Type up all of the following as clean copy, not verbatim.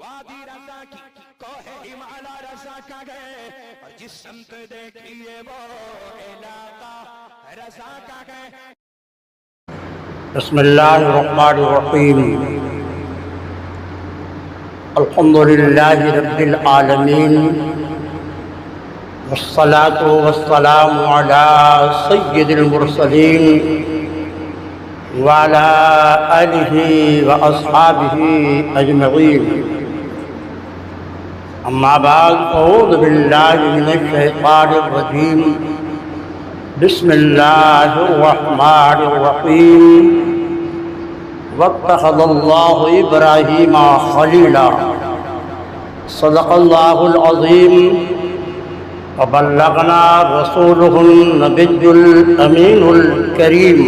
وادی رضا کی کوہ ہمالا رضا کا گئے اور جس سمت دیکھیے وہ علاقہ رضا کا گئے. بسم اللہ الرحمن الرحیم. الحمد للہ رب العالمین والصلاة والسلام علی سید المرسلین وعلی آلہ واصحابہ اجمعین. اما بعد اعوذ باللہ من الشیطان الرجیم. بسم اللہ الرحمن الرحیم. واتخذ اللہ ابراہیم خلیلا. صدق اللہ العظیم. وبلغنا رسولہ النبی الامین الکریم.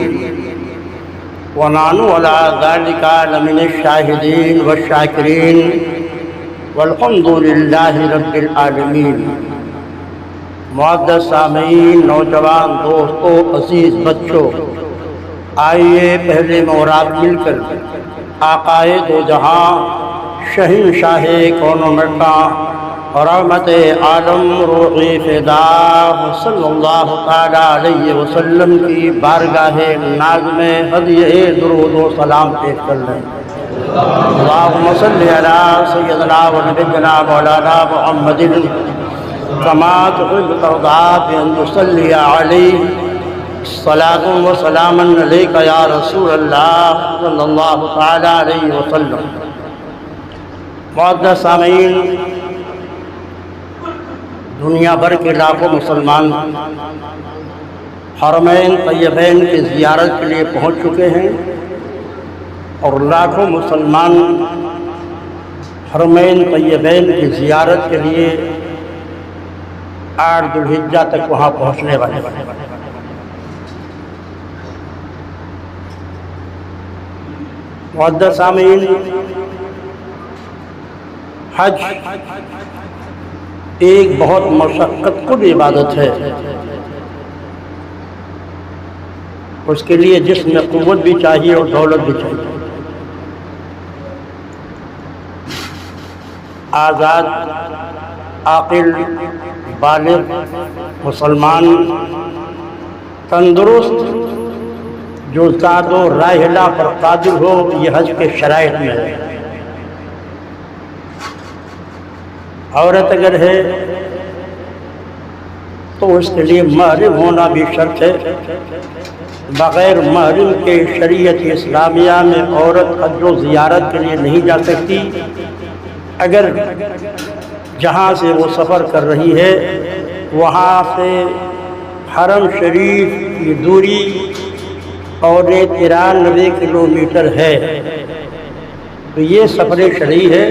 ونحن علی ذلک لمن الشاہدین والشاکرین. والحمد للہ رب العالمین. معزز سامعین، نوجوان دوستوں، عزیز بچوں، آئیے پہلے مورات مل کر آقائے دو جہاں شہنشاہ کون و مکان رحمت عالم روحِ فدا صلی اللہ تعالیٰ علیہ وسلم کی بارگاہ ناز میں ہدیہ درود و سلام پیش کر لیں. اللہم صلی علی سیدنا و نبینا مولانا محمد کما تحب ترضى بأن تصلي عليه صلاة وسلاما عليك يا رسول الله صلی اللہ تعالیٰ علیہ وسلم. معزز سامعین، دنیا بھر کے لاکھوں مسلمان حرمین طیبین کی زیارت کے لیے پہنچ چکے ہیں اور لاکھوں مسلمان حرمین طیبین کی زیارت کے لیے 8 ذو الحجہ تک وہاں پہنچنے والے. معزز سامعین، حج ایک بہت مشقت کن عبادت ہے. اس کے لیے جسم میں قوت بھی چاہیے اور دولت بھی چاہیے. آزاد عاقل بالغ مسلمان تندرست جو زاد و راحلہ پر قادر ہو، یہ حج کے شرائط میں ہے. عورت اگر ہے تو اس کے لیے محرم ہونا بھی شرط ہے. بغیر محرم کے شریعت اسلامیہ میں عورت حج و زیارت کے لیے نہیں جا سکتی. اگر جہاں سے وہ سفر کر رہی ہے وہاں سے حرم شریف کی دوری 93 کلومیٹر ہے تو یہ سفر شرعی ہے.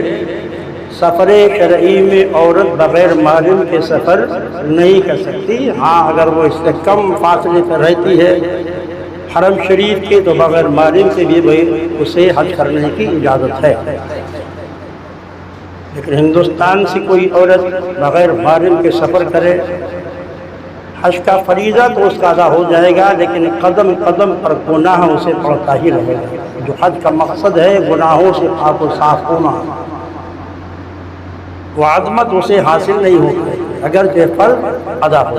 سفر شرعی میں عورت بغیر محرم کے سفر نہیں کر سکتی. ہاں اگر وہ اس سے کم فاصلے پر رہتی ہے حرم شریف کے تو بغیر محرم کے بھی اسے حج کرنے کی اجازت ہے. لیکن ہندوستان سے کوئی عورت بغیر محرم کے سفر کرے، حج کا فریضہ تو اس کا ادا ہو جائے گا لیکن قدم قدم پر گناہ اسے پڑتا ہی رہے گا. جو حج کا مقصد ہے گناہوں سے پاک و صاف ہونا، وہ عظمت اسے حاصل نہیں ہوتی اگرچہ فرض ادا ہو.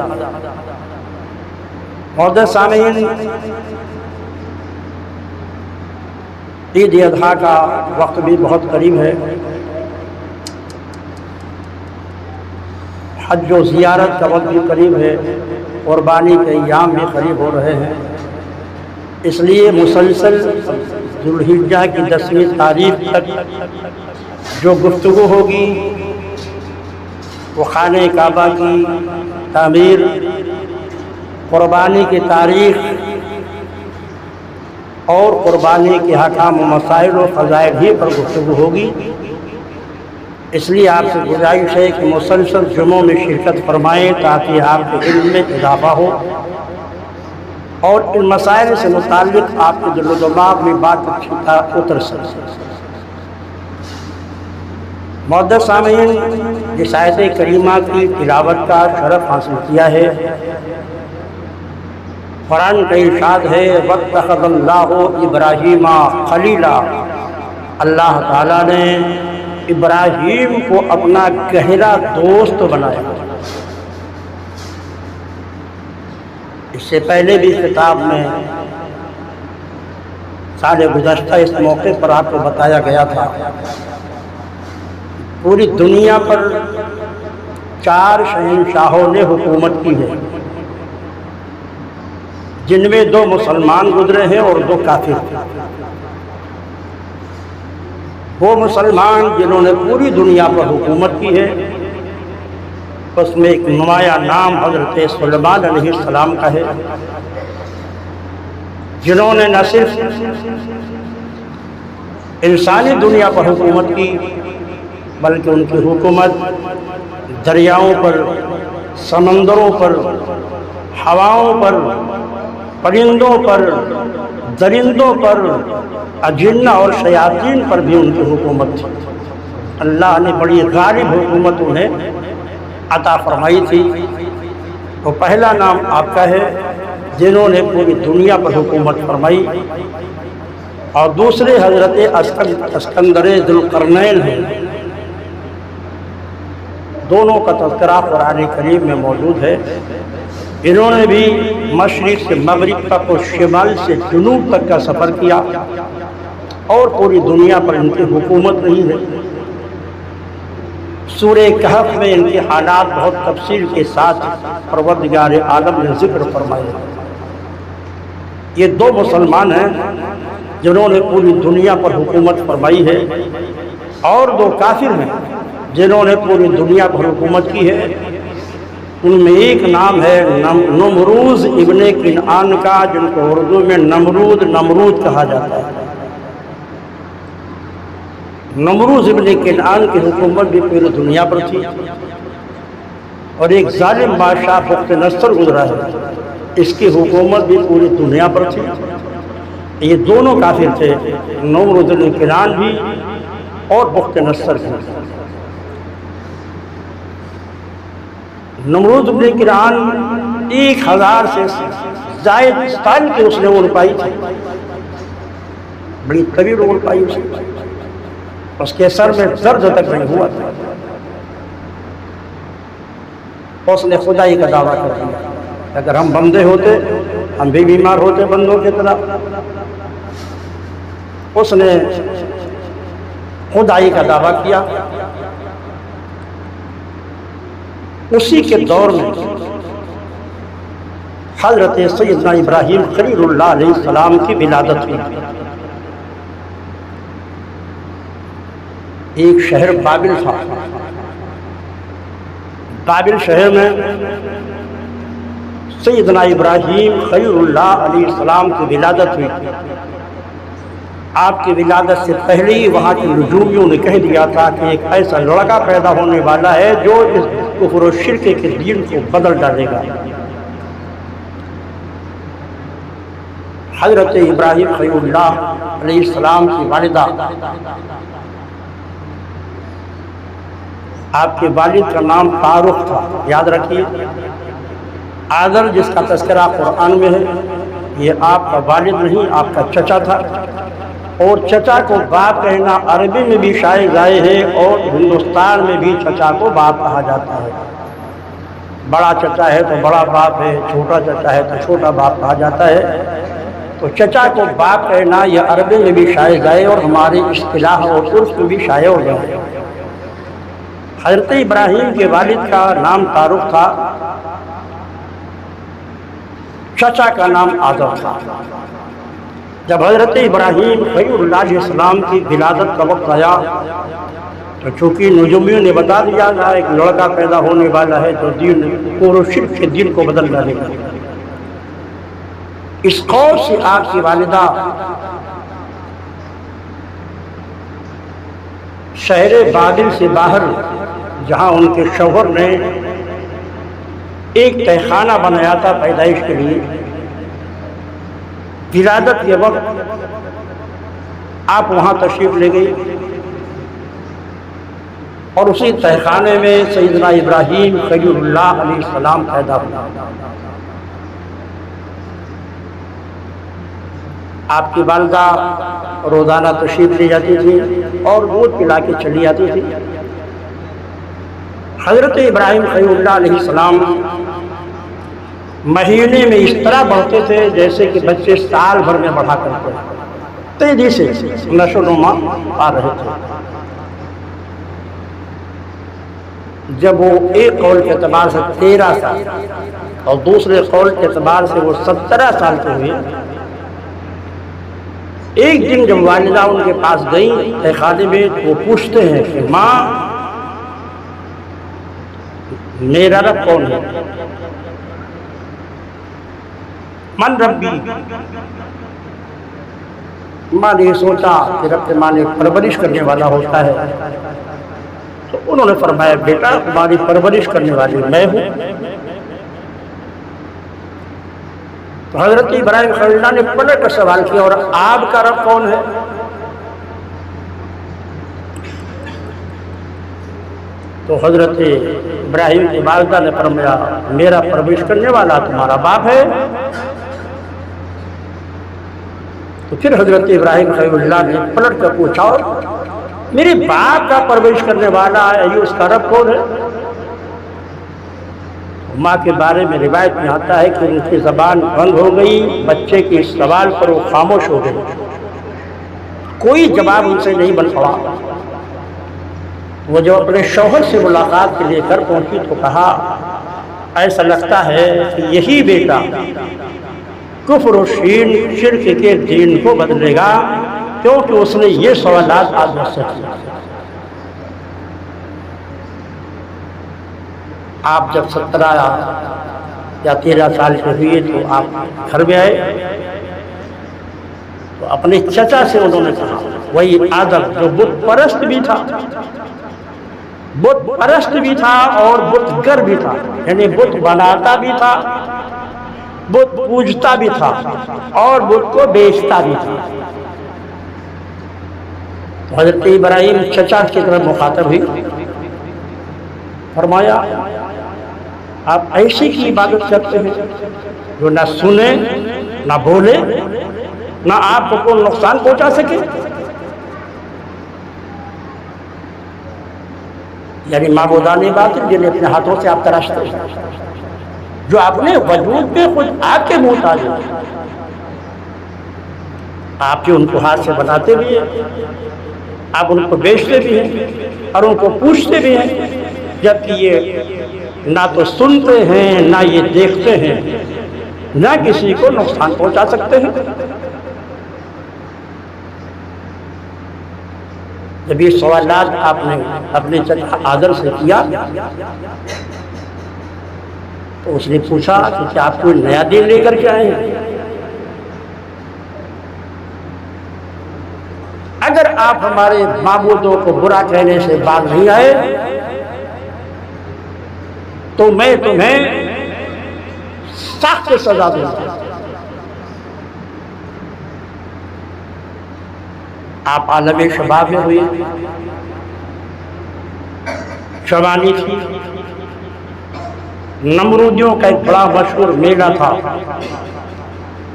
معزز سامعین، عید اضحیٰ کا وقت بھی بہت قریب ہے. حج و زیارت کا وقت بھی قریب ہے. قربانی کے ایام بھی قریب ہو رہے ہیں. اس لیے مسلسل ذو الحجہ کی 10ویں تاریخ تک جو گفتگو ہوگی وہ خانہ کعبہ کی تعمیر، قربانی کی تاریخ اور قربانی کے احکام و مسائل و فضائل ہی پر گفتگو ہوگی. اس لیے آپ سے گزارش ہے کہ مسلسل جمعوں میں شرکت فرمائیں تاکہ آپ کے علم میں اضافہ ہو اور ان مسائل سے متعلق آپ کے دل و دماغ میں بات اچھی طرح اتر سکے. معزز سامعین، جس آیت کریمہ کی تلاوت کا شرف حاصل کیا ہے، قرآن کا ارشاد ہے واتخذ اللہ ابراہیم خلیلا. اللہ تعالیٰ نے ابراہیم کو اپنا گہرا دوست بنایا۔ اس سے پہلے بھی خطاب میں سال گزشتہ اس موقع پر آپ کو بتایا گیا تھا، پوری دنیا پر 4 شہنشاہوں نے حکومت کی ہے، جن میں 2 مسلمان گزرے ہیں اور 2 کافر۔ وہ مسلمان جنہوں نے پوری دنیا پر حکومت کی ہے، اس میں ایک نمایاں نام حضرت سلیمان علیہ السلام کا ہے، جنہوں نے نہ صرف انسانی دنیا پر حکومت کی بلکہ ان کی حکومت دریاؤں پر، سمندروں پر، ہواؤں پر، پرندوں پر، درندوں پر، اجنہ اور شیاطین پر بھی ان کی حکومت تھی۔ اللہ نے بڑی غالب حکومت انہیں عطا فرمائی تھی۔ تو پہلا نام آپ کا ہے جنہوں نے پوری دنیا پر حکومت فرمائی، اور دوسرے حضرت اسکندر ذو القرنین ہیں۔ دونوں کا تذکرہ قرآن کریم میں موجود ہے۔ انہوں نے بھی مشرق سے مغرب تک اور شمال سے جنوب تک کا سفر کیا، اور پوری دنیا پر ان کی حکومت رہی ہے۔ سورہ کہف میں ان کے حالات بہت تفصیل کے ساتھ پروردگار عالم نے ذکر فرمائے۔ یہ 2 مسلمان ہیں جنہوں نے پوری دنیا پر حکومت فرمائی ہے، اور 2 کافر ہیں جنہوں نے پوری دنیا پر حکومت کی ہے۔ ان میں ایک نام ہے نمروز ابن کنعان کا، جن کو اردو میں نمرود کہا جاتا ہے۔ نمروز ابن کنعان کی حکومت بھی پوری دنیا پر تھی، اور ایک ظالم بادشاہ بخت نصر گزرا ہے، اس کی حکومت بھی پوری دنیا پر تھی۔ یہ دونوں کافر تھے، نمروز ابن کنعان بھی اور بخت نصر بھی۔ نمروز ابن کنعان 1000 سے زائد سال کی اس نے اول پائی تھی، بڑی طویل اول پائی اس نے، اس کے سر میں درد تک نہیں ہوا تھا۔ اس نے خدائی کا دعویٰ کر دیا، اگر ہم بندے ہوتے ہم بھی بیمار ہوتے بندوں کی طرح۔ اس نے خدائی کا دعویٰ کیا۔ اسی کے دور میں حضرت سیدنا ابراہیم خلیل اللہ علیہ السلام کی ولادت ہوئی۔ ایک شہر بابل تھا، بابل شہر میں سیدنا ابراہیم خلیل اللہ علیہ السلام کی ولادت ہوئی۔ آپ کی ولادت سے پہلے ہی وہاں کے نجومیوں نے کہہ دیا تھا کہ ایک ایسا لڑکا پیدا ہونے والا ہے جو اس کفر و شرک کے دین کو بدل ڈالے گا۔ حضرت ابراہیم خلیل اللہ علیہ السلام کی والدہ، آپ کے والد کا نام طارق تھا، یاد رکھیے۔ آذر جس کا تذکرہ قرآن میں ہے، یہ آپ کا والد نہیں، آپ کا چچا تھا، اور چچا کو باپ کہنا عربی میں بھی شائع ضائع ہے، اور ہندوستان میں بھی چچا کو باپ کہا جاتا ہے۔ بڑا چچا ہے تو بڑا باپ ہے، چھوٹا چچا ہے تو چھوٹا باپ کہا جاتا ہے۔ تو چچا کو باپ کہنا یہ عربی میں بھی شائع ضائع اور ہماری اصطلاح اور عرف میں بھی شائع ہو گیا ہے۔ حضرت ابراہیم کے والد کا نام طارق تھا، چچا کا نام آذر تھا۔ جب حضرت ابراہیم خلیل اللہ علیہ السلام کی ولادت کا وقت آیا تو چونکہ نجومیوں نے بتا دیا تھا ایک لڑکا پیدا ہونے والا ہے جو دین کفر و شرک کے دین کو بدل ڈالے گا، اس قول سے آپ کی والدہ شہر بابل سے باہر، جہاں ان کے شوہر نے ایک تہخانہ بنایا تھا پیدائش کے لیے، ولادت کے وقت آپ وہاں تشریف لے گئی، اور اسی تہخانے میں سیدنا ابراہیم خلیل اللہ علیہ السلام پیدا ہوئے۔ آپ کی والدہ روزانہ تشریف لے جاتی تھی اور دودھ پلا کے چلی جاتی تھی۔ حضرت ابراہیم خلیل اللہ علیہ السلام مہینے میں اس طرح بڑھتے تھے جیسے کہ بچے سال بھر میں بڑھا کرتے ہیں، تیزی سے نشو و نما آ رہے تھے۔ جب وہ ایک قول کے اعتبار سے 13 سال اور دوسرے قول کے اعتبار سے وہ 17 سال کے ہوئے، ایک دن جب والدہ ان کے پاس گئیں خانے میں، وہ پوچھتے ہیں کہ ماں میرا رب کون ہے؟ من ربی؟ ماں نے سوچا کہ رب کے معنی پرورش کرنے والا ہوتا ہے، تو انہوں نے فرمایا بیٹا تمہاری پرورش کرنے والی میں ہوں۔ تو حضرت ابراہیم خلیل اللہ نے پلٹ کر سوال کیا اور آپ کا رب کون ہے؟ تو حضرت ابراہیم کی والدہ نے فرمایا میرا پرورش کرنے والا تمہارا باپ ہے۔ تو پھر حضرت ابراہیم خلیل اللہ نے پلٹ کر پوچھا میرے باپ کا پرورش کرنے والا ہے یہ اس کا رب کون ہے؟ ماں کے بارے میں روایت میں آتا ہے کہ ان کی زبان بند ہو گئی، بچے کے اس سوال پر وہ خاموش ہو گئی، کوئی جواب ان سے نہیں بن پڑا۔ وہ جو اپنے شوہر سے ملاقات کے لیے گھر پہنچی تو کہا ایسا لگتا ہے کہ یہی بیٹا کفر و شرک کے دین کو بدلے گا، کیونکہ اس نے یہ سوالات آج مجھ سے کیا۔ آپ جب 17 یا 13 سال کے ہوئے تو آپ گھر میں آئے تو اپنے چچا سے انہوں نے کہا، وہی آدم جو بت پرست بھی تھا، بت پرست بھی تھا اور بت گر بھی تھا، یعنی بت بناتا بھی تھا، بت پوجتا بھی تھا اور بت کو بیچتا بھی تھا۔ حضرت ابراہیم چچا کی طرف مخاطب ہوئی، فرمایا آپ ایسی کی عبادت کرتے ہیں جو نہ سنے نہ بولے نہ آپ کو کوئی نقصان پہنچا سکے؟ یعنی معبودان باطل جنہیں اپنے ہاتھوں سے آپ تراشتے ہیں، جو اپنے وجود پہ خود آپ کے محتاج ہیں، آپ جو ان کو ہاتھ سے بناتے بھی ہیں، آپ ان کو بیچتے بھی ہیں اور ان کو پوچھتے بھی ہیں، جبکہ یہ نہ تو سنتے ہیں نہ یہ دیکھتے ہیں نہ کسی کو نقصان پہنچا سکتے ہیں۔ جب یہ سوالات آپ نے اپنے چچا آدم سے کیا تو اس نے پوچھا کہ کیا آپ کوئی نیا دین لے کر کے آئے ہیں؟ اگر آپ ہمارے معبودوں کو برا کہنے سے باز نہیں آئے تو میں تمہیں سخت سزا دوں گا۔ آپ عالم شباب میں ہوئے، شبانی تھی، نمرودیوں کا ایک بڑا مشہور میلہ تھا،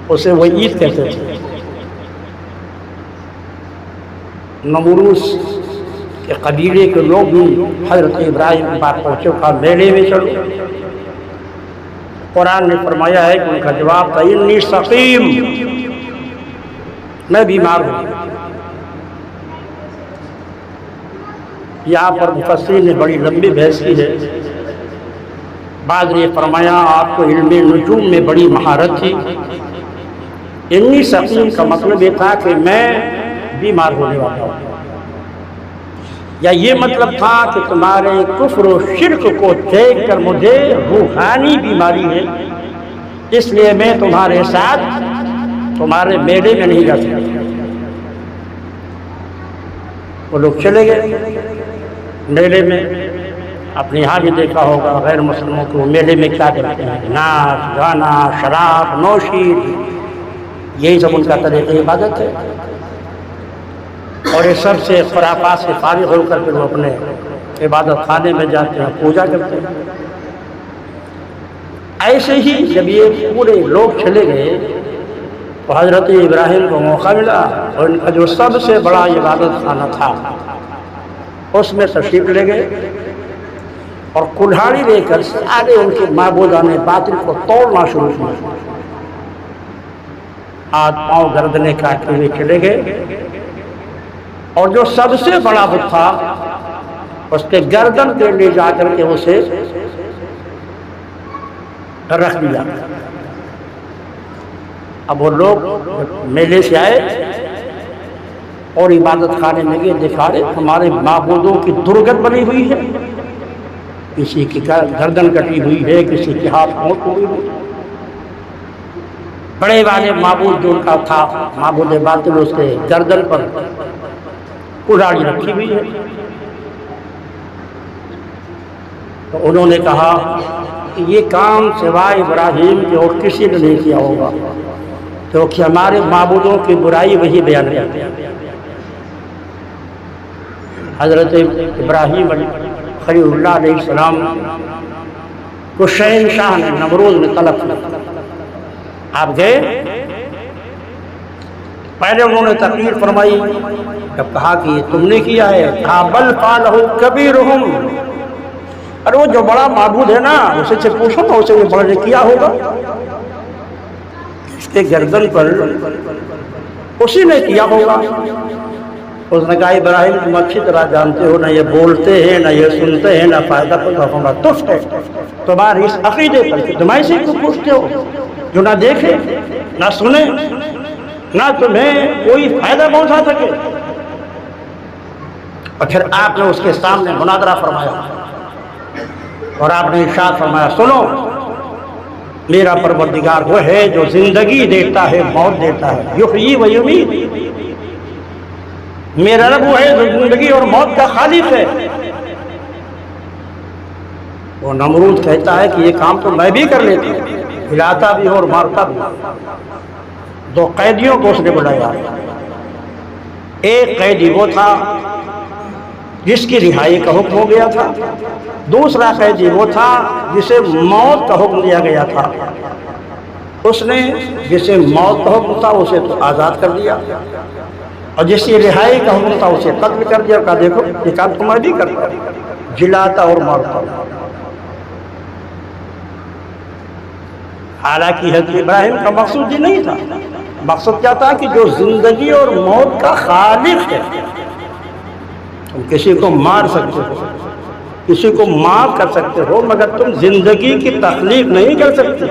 اسے وہ عید کہتے تھے۔ نمروز کے قبیلے کے لوگ بھی حضرت ابراہیم کے پاس پہنچے، کہا میلے میں چلو۔ قرآن نے فرمایا ہے کہ ان کا جواب تھا انی سقیم، میں بیمار ہوں۔ یہاں پر مفسرین نے بڑی لمبی بحث کی ہے، بعض نے فرمایا آپ کو علم نجوم میں بڑی مہارت تھی، انی سقیم کا مطلب یہ تھا کہ میں بیمار ہونے والا ہوں، یا یہ مطلب تھا کہ تمہارے کفر و شرک کو دیکھ کر مجھے روحانی بیماری ہے، اس لیے میں تمہارے ساتھ تمہارے میلے میں نہیں جا سکتا۔ وہ لوگ چلے گئے میلے میں۔ آپ نے یہاں بھی دیکھا ہوگا غیر مسلموں کو میلے میں کیا کرتے ہیں، ناچ گانا شراب نوشی، یہی سب ان کا طریقہ عبادت ہے، اور یہ سب سے خرافات سے فارغ ہو کر پھر وہ اپنے عبادت خانے میں جاتے ہیں، پوجا کرتے ہیں۔ ایسے ہی جب یہ پورے لوگ چلے گئے تو حضرت ابراہیم کو موقع ملا اور ان کا جو سب سے بڑا عبادت خانہ تھا اس میں تشریف لے گئے اور کلہاڑی لے کر سارے ان کے معبودان باطل کو توڑنا شروع کیا۔ ہاتھ پاؤں گردنیں کاٹتے ہوئے چلے گئے اور جو سب سے بڑا بت تھا اس کے گردن پہ لے جا کر کے اسے رکھ دیا۔ اب وہ لوگ میلے سے آئے اور عبادت خانے میں گئے، دکھا رہے ہمارے معبودوں کی درگت بنی ہوئی ہے، کسی کی گردن کٹی ہوئی ہے، کسی کی ہاتھ موت ہوئی ہوئی۔ بڑے والے معبود جو ان کا تھا معبود باطل، اس کے گردن پر کلاڑی رکھی ہوئی ہے۔ تو انہوں نے کہا کہ یہ کام سوائے ابراہیم کے اور کسی نے نہیں کیا ہوگا، کیونکہ ہمارے معبودوں کی برائی وہی بیان کرتے ہیں۔ حضرت ابراہیم خلیل اللہ علیہ السلام کو شہنشاہ نے نمرود نے طلب کیا۔ آپ گئے، پہلے انہوں نے تقریر فرمائی، جب کہا کہ یہ تم نے کیا ہے، کہا بل فعلہ کبیرہم، ارے وہ جو بڑا معبود ہے نا اسے سے پوچھو نا، اسے وہ بڑے نے کیا ہوگا، اس کے گردن پر اسی نے کیا ہوگا۔ اس نے کہا ابراہیم تم اچھی طرح جانتے ہو، نہ یہ بولتے ہیں نہ یہ سنتے ہیں، نہ فائدہ پہنچا تف ہے تمہارے اس عقیدے پر کہ تم ایسے کو پوچھتے ہو جو نہ دیکھے نہ سنے نہ تمہیں کوئی فائدہ پہنچا سکے۔ اور پھر آپ نے اس کے سامنے مناظرہ فرمایا اور آپ نے ارشاد فرمایا سنو، میرا پروردگار وہ ہے جو زندگی دیتا ہے موت دیتا ہے، یحیی و یمیت، میرا رب وہ ہے جو زندگی اور موت کا خالق ہے۔ وہ نمرود کہتا ہے کہ یہ کام تو میں بھی کر لیتا ہوں، ہلاتا بھی اور مارتا بھی۔ دو قیدیوں کو اس نے بلایا، ایک قیدی وہ تھا جس کی رہائی کا حکم ہو گیا تھا، دوسرا قیدی وہ تھا جسے موت کا حکم دیا گیا تھا۔ اس نے جسے موت کا حکم تھا اسے تو آزاد کر دیا، اور جس کی رہائی کا حکم تھا اسے قتل کر دیا، کہا دیکھو یہ کام تمہیں بھی کرتا، جلاتا اور مارتا۔ حالانکہ حضرت ابراہیم کا مقصود یہ نہیں تھا، مقصد کیا تھا کہ جو زندگی اور موت کا خالق ہے، تم کسی کو مار سکتے ہو، کسی کو معاف کر سکتے ہو، مگر تم زندگی کی تخلیق نہیں کر سکتے،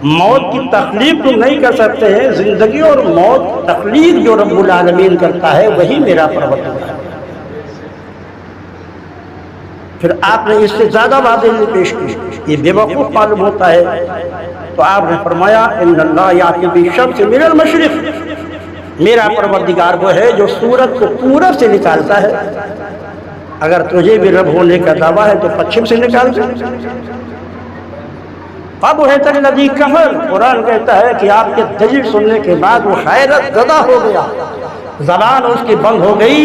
موت کی تخلیق تم نہیں کر سکتے ہیں۔ زندگی اور موت تخلیق جو رب العالمین کرتا ہے وہی میرا پروردگار ہے۔ پھر آپ نے اس سے زیادہ واضح پیش کی، یہ بے وقوف معلوم ہوتا ہے، تو آپ نے فرمایا ان اللہ یاتی بالشمس من المشرق، میرا پروردگار وہ ہے جو سورج کو پورب سے نکالتا ہے، اگر تجھے بھی رب ہونے کا دعویٰ ہے تو پچھم سے نکال دے۔ فَبُهِتَ الَّذِي كَفَرَ، قرآن کہتا ہے کہ آپ کے دلیل سننے کے بعد وہ حیرت زدہ ہو گیا، زبان اس کی بند ہو گئی،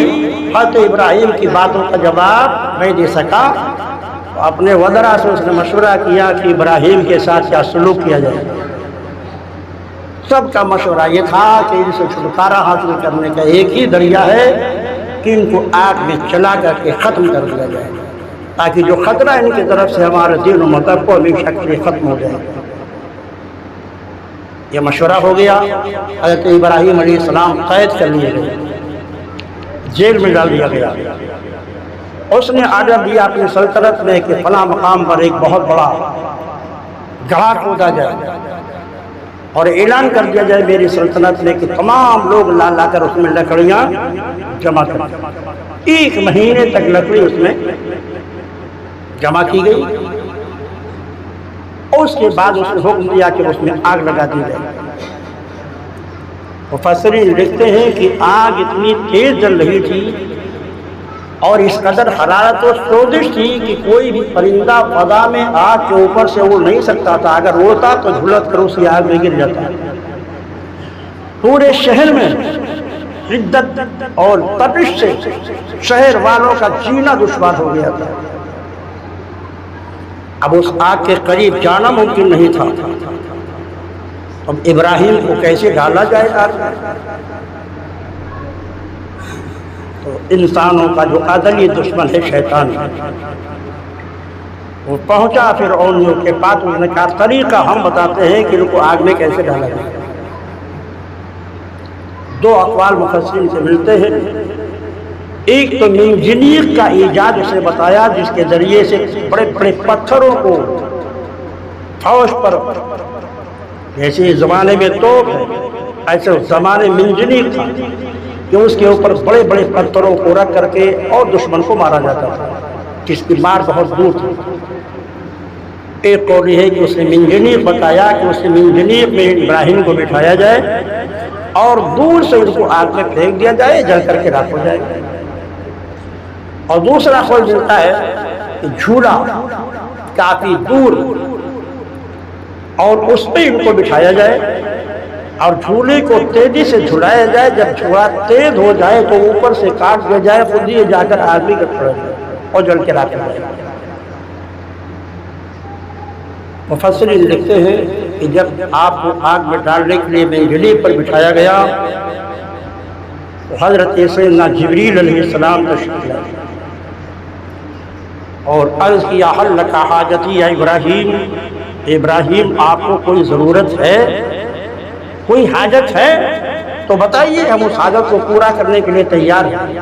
حضرت ابراہیم کی باتوں کا جواب نہیں دے سکا۔ اپنے وزراء سے اس نے مشورہ کیا کہ ابراہیم کے ساتھ کیا سلوک کیا جائے۔ سب کا مشورہ یہ تھا کہ ان سے چھٹکارا حاصل کرنے کا ایک ہی ذریعہ ہے کہ ان کو آگ میں چلا کر کے ختم کر دیا جائے، تاکہ جو خطرہ ان کی طرف سے ہمارے دین و مذہب کو ہمیشہ کے لیے ختم ہو جائے۔ یہ مشورہ ہو گیا، حضرت ابراہیم علیہ السلام قید کر لیے گئے، جیل میں ڈال دیا گیا۔ اس نے آرڈر دیا اپنی سلطنت میں کہ فلاں مقام پر ایک بہت بڑا گڑھا کھودا جائے اور اعلان کر دیا جائے میری سلطنت میں کہ تمام لوگ لا لا کر اس میں لکڑیاں جمع کریں۔ 1 مہینے تک لکڑی اس میں جمع کی گئی، اور اس کے بعد اس نے حکم دیا کہ اس میں آگ لگا دی جائے۔ مفسرین لکھتے ہیں کہ آگ اتنی تیز جل رہی تھی اور اس قدر حرارت و سوزش تھی کہ کوئی بھی پرندہ فضا میں آگ کے اوپر سے اڑ نہیں سکتا تھا، اگر اڑتا تو جھلس کر اسی آگ میں گر جاتا۔ پورے شہر میں شدت اور تپش سے شہر والوں کا جینا دشوار ہو گیا تھا۔ اب اس آگ کے قریب جانا ممکن نہیں تھا، اب ابراہیم کو کیسے ڈالا جائے آگ میں؟ تو انسانوں کا جو ازلی دشمن ہے شیطان، وہ پہنچا فرعونیوں کے پاس، انہوں نے کہا طریقہ ہم بتاتے ہیں کہ ان کو آگ میں کیسے ڈالا جائے۔ دو اقوال مفسرین سے ملتے ہیں، ایک تو منجنیق کا ایجاد اسے بتایا جس کے ذریعے سے بڑے بڑے پتھروں کو فوج پر، جیسے زمانے میں توپ ہے ایسے زمانے منجنیق تھا کہ اس کے اوپر بڑے بڑے پتھروں کو رکھ کر کے اور دشمن کو مارا جاتا تھا جس کی مار بہت دور تھی۔ ایک قول یہ ہے کہ اس نے منجنیق بتایا کہ اس نے منجنیق میں ابراہیم کو بٹھایا جائے اور دور سے ان کو آگ میں پھینک دیا جائے، جل کر کے راکھ ہو جائے۔ اور دوسرا قول ملتا ہے کہ جھولا کافی دور اور اس پہ ان کو بٹھایا جائے اور جھولے کو تیزی سے جھلایا جائے، جب جھولا تیز ہو جائے تو اوپر سے کاٹ دیا جائے، خود یہ جا کر آدمی کا پڑ جائے اور جل کے راکھ ہو جائے۔ مفسرین لکھتے ہیں کہ جب آپ کو آگ میں ڈالنے کے لیے منجنیق پر بٹھایا گیا تو حضرت سیدنا جبریل علیہ السلام تشریف لائے اور عرض کیا حل لک حاجتی یا ابراہیم، ابراہیم آپ کو کوئی ضرورت ہے، کوئی حاجت ہے تو بتائیے، ہم اس حاجت کو پورا کرنے کے لیے تیار ہیں۔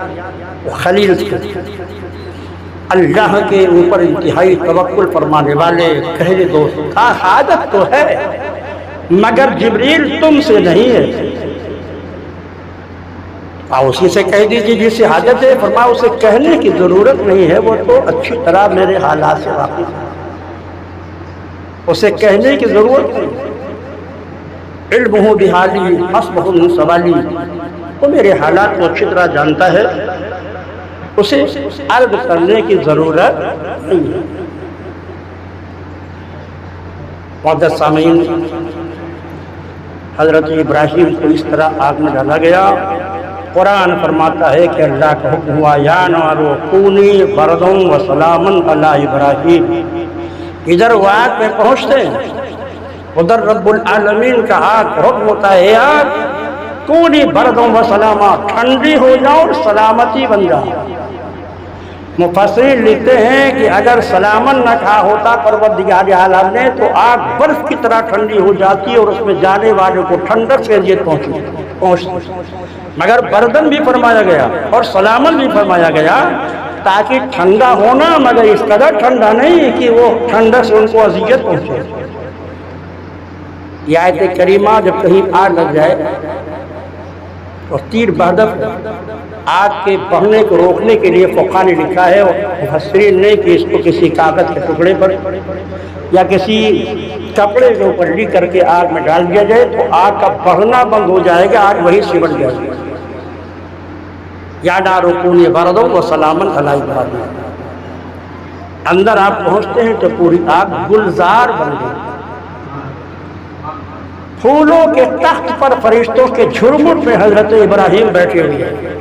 وہ خلیل تھے، اللہ کے اوپر انتہائی توکل فرمانے والے گہرے دوست، کہا حاجت تو ہے مگر جبریل تم سے نہیں ہے، اسی سے کہہ دیجیے جس سے حاجت ہے۔ فرمایا اسے کہنے کی ضرورت نہیں ہے، وہ تو اچھی طرح میرے حالات سے واقف ہے، اسے کہنے کی ضرورت نہیں۔ علمہ بحالی حسبہ من سوالی، وہ میرے حالات کو اچھی طرح جانتا ہے، اسے عرض کرنے کی ضرورت نہیں ہے۔ معزز سامعین، حضرت ابراہیم کو اس طرح آگ میں ڈالا گیا۔ قرآن فرماتا ہے کہ اللہ کا حکم ہوا یا نار کونی بردا وسلاما علی ابراہیم، ادھر وہ آگ میں پہنچتے ہیں، ادھر رب العالمین کا آگ حکم ہوتا ہے آگ کونی بردا وسلاما، ٹھنڈی ہو جاؤ اور سلامتی بن جاؤ۔ مفسرین لکھتے ہیں کہ اگر سلامن نہ کہا ہوتا پروردگار عالم نے تو آگ برف کی طرح ٹھنڈی ہو جاتی اور اس میں جانے والے کو ٹھنڈک سے یہ پہنچتی، مگر بردن بھی فرمایا گیا اور سلامن بھی فرمایا گیا تاکہ ٹھنڈا ہونا مگر اس قدر ٹھنڈا نہیں کہ وہ ٹھنڈک سے ان کو اذیت پہنچے۔ یہ آیت کریمہ جب کہیں آگ لگ جائے اور تیر بہدف آگ کے بڑھنے کو روکنے کے لیے فقہاء نے لکھا ہے اور مفسرین نے کہ اس کو کسی کاغذ کے ٹکڑے پر یا کسی کپڑے کے اوپر لکھ کر کے آگ میں ڈال دیا جائے تو آگ کا بڑھنا بند ہو جائے گا، آگ وہی سمٹ جائے گی۔ یا نار کونی بردا وسلاما علی ابراہیم، اندر آپ پہنچتے ہیں تو پوری آگ گلزار بن گئی، پھولوں کے تخت پر فرشتوں کے جھرمٹ میں حضرت ابراہیم بیٹھے ہوئے ہیں۔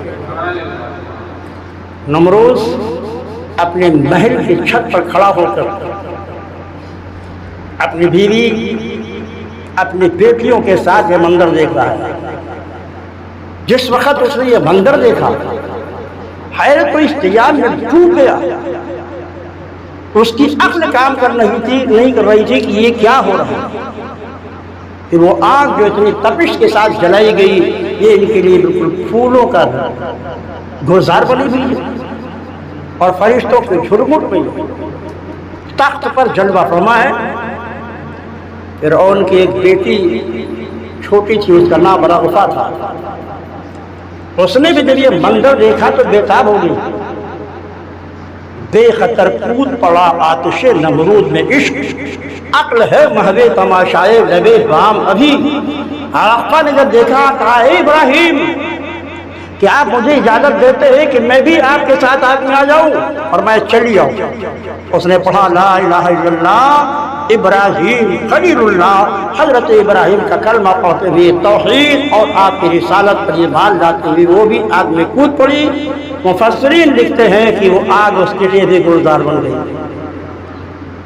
نمروز اپنے محل کی چھت پر کھڑا ہو کر اپنی بیوی اپنی بیٹیوں کے ساتھ یہ منظر دیکھ رہا ہے۔ جس وقت اس نے یہ منظر دیکھا حیرت و اشتیاق میں ڈوب گیا، اس کی عقل کام نہیں کر رہی تھی کہ یہ کیا ہو رہا ہے۔ کہ وہ آگ جو اتنی تپش کے ساتھ جلائی گئی یہ ان کے لیے بالکل پھولوں کا گلزار بنی ہوئی ہے اور فرشتوں کے جھرمٹ میں تخت پر جلوہ فرما ہے۔ فرعون کی ایک بیٹی چھوٹی تھی، اس کا نام رغفہ تھا، اس نے بھی جب یہ منظر دیکھا تو بےتاب ہو گئی، بے خطر کود پڑا آتش نمرود میں عشق، عقل ہے محو تماشائے لبے بام ابھی۔ رغفہ نے جب دیکھا کہا اے ابراہیم کہ آپ مجھے اجازت دیتے ہیں کہ میں بھی آپ کے ساتھ آگ میں آ جاؤں اور میں چلی آؤں۔ اس نے پڑھا لا الہ الا اللہ ابراہیم خلیل اللہ، حضرت ابراہیم کا کلمہ پڑھتے ہوئے توحید اور آپ کی رسالت پر ایمان لاتے ہوئے وہ بھی آگ میں کود پڑی۔ مفسرین لکھتے ہیں کہ وہ آگ اس کے لیے بھی گلزار بن گئی۔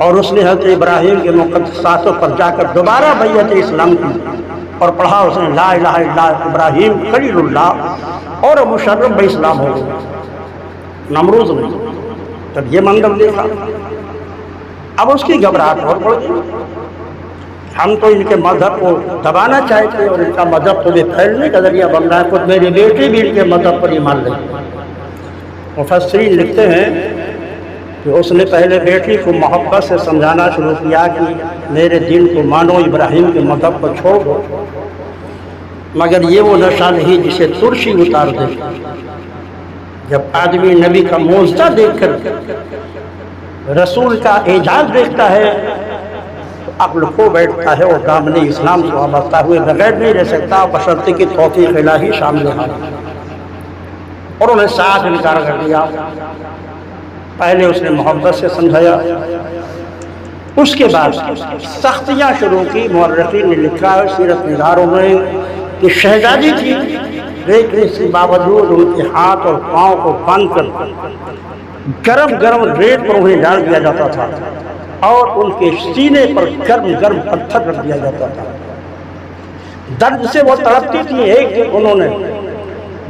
اور اس نے حضرت ابراہیم کے مقدساتوں پر جا کر دوبارہ بیعت اسلام کی اور پڑھا اس نے لا الہ الا ابراہیم خلیل اللہ اور مشرف بہ اسلام ہو گئے نمروز نے جب یہ منظر دیکھا اب اس کی گھبراہٹ اور بڑھ گئی. ہم تو ان کے مذہب کو دبانا چاہتے اور ان کا مذہب تو پھیلنے کا ذریعہ بن رہا ہے. خود میری بیٹی بھی ان کے مذہب پر ایمان لے. مفسرین لکھتے ہیں کہ اس نے پہلے بیٹی کو محبت سے سمجھانا شروع کیا کہ میرے دین کو مانو، ابراہیم کے مذہب کو چھوڑ دو، مگر یہ وہ نشہ نہیں جسے ترشی اتار دے. جب آدمی نبی کا معجزہ دیکھ کر رسول کا اعجاز دیکھتا ہے تو عقل کھو بیٹھتا ہے اور دامن اسلام سے وابستہ ہوئے بغیر نہیں رہ سکتا بشرطے کی توفیق الہی شامل ہے. اور انہیں صاف انکار کر دیا. پہلے اس نے محبت سے سمجھایا، اس کے بعد سختیاں شروع کی. مورخین نے لکھا ہے سیرت نگاروں میں کہ شہزادی تھی لیکن اس کے باوجود ان کے ہاتھ اور پاؤں کو باندھ کر گرم گرم ریت پر انہیں ڈال دیا جاتا تھا اور ان کے سینے پر گرم گرم پتھر رکھ دیا جاتا تھا. درد سے وہ تڑپتی تھی. ایک دن انہوں نے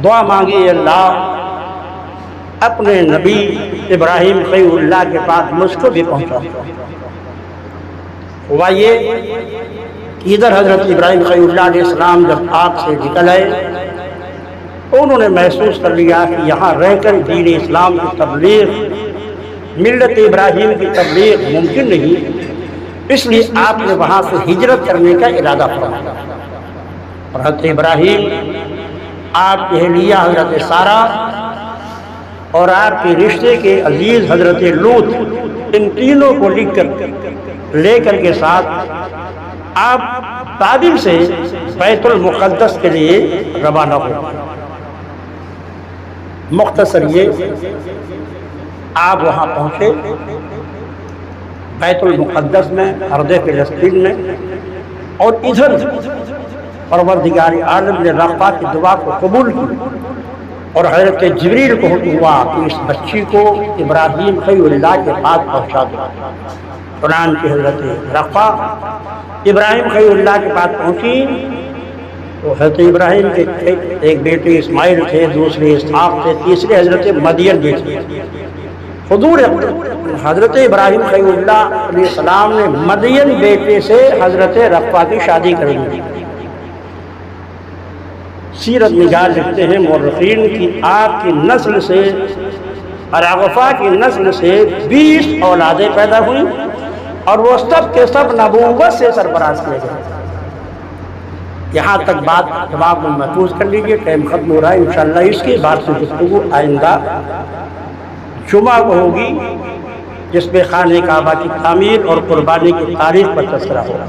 دعا مانگی، اللہ اپنے نبی ابراہیم خلیل اللہ کے پاس مجھ کو بھی پہنچا. ہوا یہ کہ ادھر حضرت ابراہیم خلیل اللہ علیہ السلام جب آپ سے نکل آئے تو انہوں نے محسوس کر لیا کہ یہاں رہ کر دین اسلام کی تبلیغ، ملت ابراہیم کی تبلیغ ممکن نہیں. اس لیے آپ نے وہاں سے ہجرت کرنے کا ارادہ فرمایا. اور حضرت ابراہیم، آپ کی اہلیہ حضرت سارہ اور آپ کے رشتے کے عزیز حضرت لوط، ان تینوں کو لکھ کر لے کر کے ساتھ آپ بابل سے بیت المقدس کے لیے روانہ ہوئے. مختصر یہ آپ وہاں پہنچے بیت المقدس میں، ارض فلسطین میں، اور ادھر پروردگار عالم نے رفع کی دعا کو قبول کی اور حضرت جبریل کو حکم ہوا کہ اس بچی کو ابراہیم خلیل اللہ کے پاس پہنچا دو. قرآن کی حضرت رفع ابراہیم خلیل اللہ کے پاس پہنچی تو حضرت ابراہیم کے ایک بیٹے اسماعیل تھے، دوسرے اسحاق تھے، تیسرے حضرت مدین بھی تھے. حضرت ابراہیم خلیل اللہ علیہ السلام نے مدین بیٹے سے حضرت رفع کی شادی کر دی. سیرت نگار لکھتے ہیں مورخین کی آپ کی نسل سے رغفہ کی نسل سے 20 اولادیں پیدا ہوئیں اور وہ سب کے سب نبوت سے سرفراز کیے گئے. یہاں تک بات جواب میں محفوظ کر لیجیے، ٹائم ختم ہو رہا ہے. انشاءاللہ اس کے بعد سے گفتگو آئندہ جمعہ کو ہوگی جس میں خانہ کعبہ کی تعمیر اور قربانی کی تاریخ پر تذکرہ ہوگا.